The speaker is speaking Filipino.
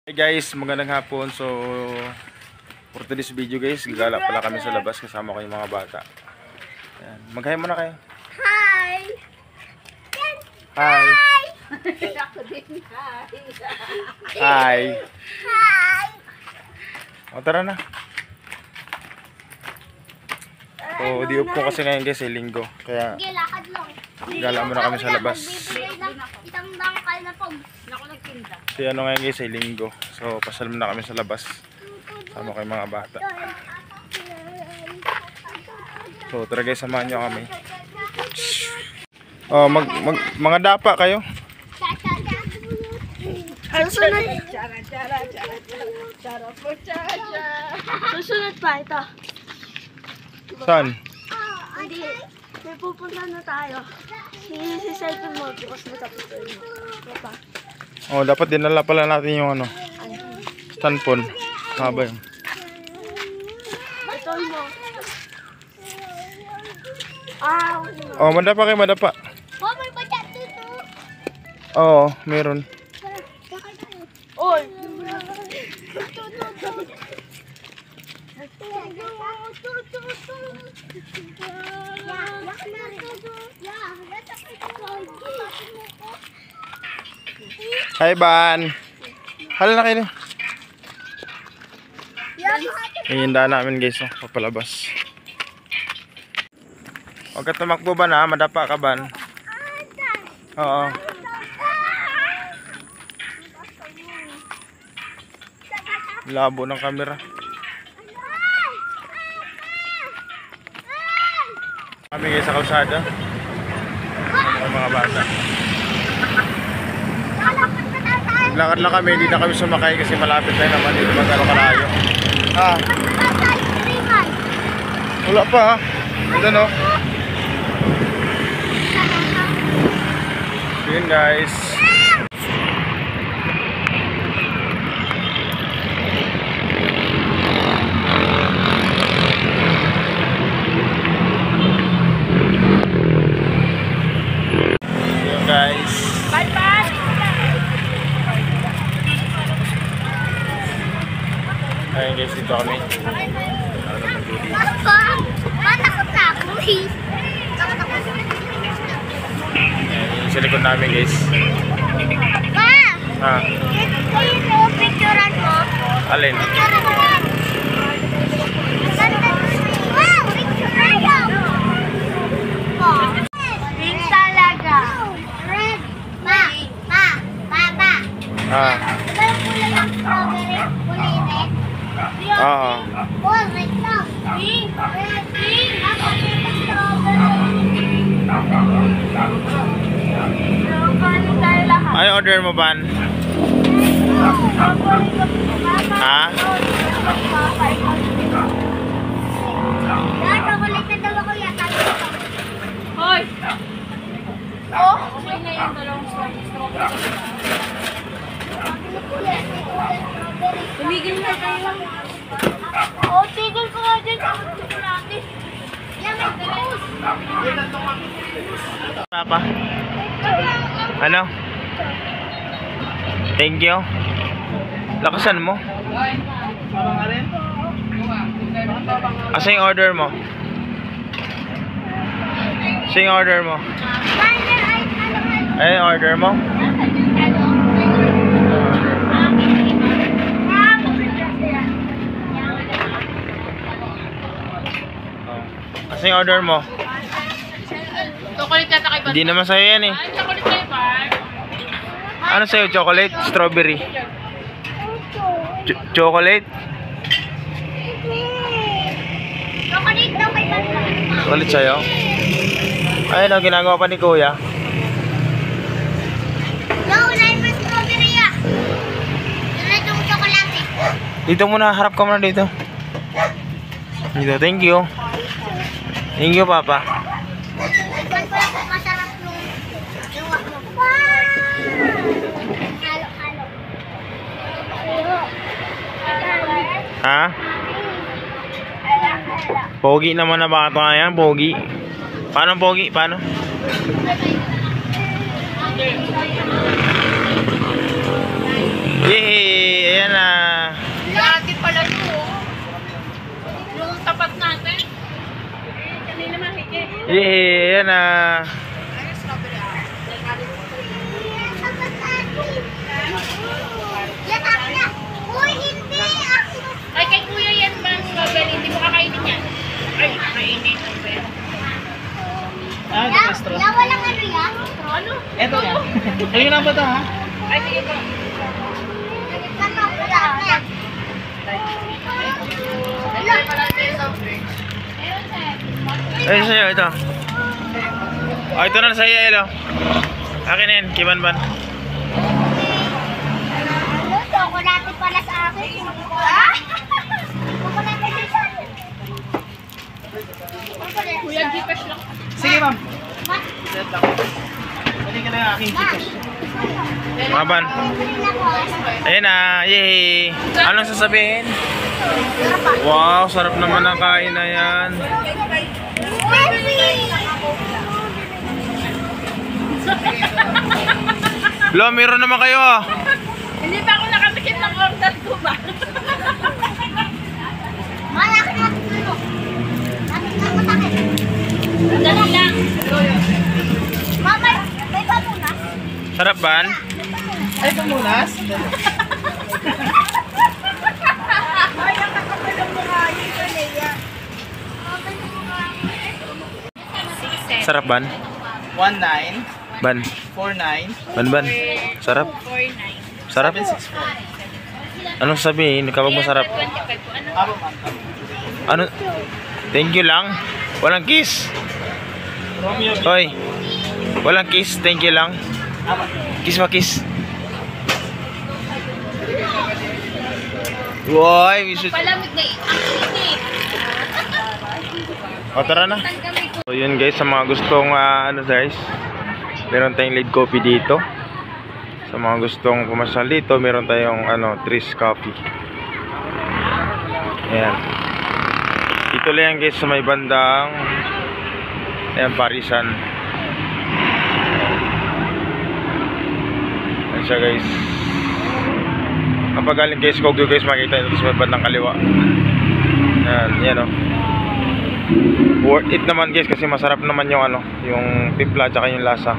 Hey guys, magandang hapon. So, for today's video guys, gagala pala kami sa labas kasama ko yung mga bata. Ayan. Mag-hi muna kayo. Hi! Hi! Ako din, hi! Hi! Hi! O tara na. So, di up po kasi ngayon guys, linggo. Kaya, Sige, lakad lang. gala muna kami sa labas. Nagbibigay na isang bangkal na pog. Ako nagtinda. So, ano ngayon guys, linggo. So, pasal muna kami sa labas. Sama ko yung mga bata. So, tara guys, samahan nyo kami. Oh, mga dapa kayo. Susunod. Susunod pa ito. Saan? Hindi. May pupunta na tayo. Si Selfie mo. Bukas mo tapos mo. Pa. Oh, dapat dinala pala natin yung ano, standpon. Haba yun. Ito mo. Oh, madapa kayo, madapa. Oh, may budget dito. Oo, meron. Oy. Hi, Ban. Hala na kayo. Ihinda namin guys, oh, papalabas. Huwag ka tumakbo, Ban, ha? Madapa ka, Ban. Oo. Labo ng camera. Kami guys sa kalsada. Ang mga bata. Lakad lang kami, hindi na kami sumakay kasi malapit na naman dito magkano kalayo. Wala pa ha. Ito no. Yun guys. Yun guys. Bye-bye. Ayun guys, dito kami. Matakot na ako. Ayun sa likod namin guys. Ma! Ayun, picturean mo. Alin? Picturean mo. Wow! Picturean mo. Pink talaga. Red. Papa. Diba yung kulay ng strawberry? Kulay red? Oo. Oh, red lang. Pink. Red. Pink. Ako yung strawberry. Ay, order mo, Ban? Ha? Hoy! Oh! Okay na yung dalawang strawberry. Tumigil na tayo. Oh, tigil ko nga dyan sa chocolate. Yan, may puss. Papa? Ano? Thank you. Lakasan mo. Asa yung order mo? Asa yung order mo? Ay, order mo? Asa yung order mo? Chocolate yata kay Hindi naman sa'yo yan eh. Chocolate kay Bar. Ano sa'yo? Chocolate? Strawberry? Chocolate? Chocolate daw kay Bar. Chocolate sa'yo? Ayun o, ginagawa pa ni Kuya. No, live strawberry ah. Yan na yung chocolate. Dito muna, harap ka muna dito. Dito, thank you. Thank you, Papa. Ikaw ko lang kung masarap yung wak mo. Wow! Halo. Ha? Pogi naman na bata nga yan, pogi. Paano pogi? Paano? Yay! Ayan na. Lagi pala yun. Yung tapat natin. Kanina mahigit. Ayan na. Ay, strawberry. Uy, hindi! Ay, kay kuya yan ba? Strawberry. Hindi mo kakainin yan. Ay, kainin. Walang ano yan? Ano? Eto yan. Ayun na ba ito ha? Ay, sige po. Ay, pala tayo sa Ayun sa'yo, ito. Oh, ito na sa'yo, Elo. Akin yan, kibanban. Ano? Chocolate pala sa akin. Ah? Chocolate din sa akin. Kuya, Gcash lang. Sige ma'am. Ma? Set lang. Balik ka na yung aking Gcash. Maban. Ayun na, yay. Anong sasabihin? Wow, sarap naman ang kain na yan. Lo, meron naman kayo ah. Hindi pa ako nakapikit ng order ko ba? Malaki na ito. Bakit na matakit? Dali lang. Mama, may pamunas? Sarap ban? Ay, pamunas? Sarap ban? 19, Ban. 49, Ban. Sarap. 4-9. Sarap. 764. Anong sabihin kapag masarap? 25 po. Ano? Abo ma'am. Ano? Thank you lang. Walang kiss. Romeo B. Hoy. Walang kiss. Thank you lang. Abo. Kiss pa kiss. Woy, we should... Palamig na ang init. O, tara na. Tanggamay ko. So yun guys, sa mga gustong ano guys, meron tayong lead coffee dito. Sa mga gustong pumasal dito, meron tayong ano, Tris Coffee. Ayan. Dito lang yan guys sa may bandang ayan, Parisan. Ayan siya guys. Kapag galing guys, Kogyo guys, makikita ito sa may bandang kaliwa. Ayan, yan o. Worth it naman guys kasi masarap naman yung ano, yung timpla at yung lasa.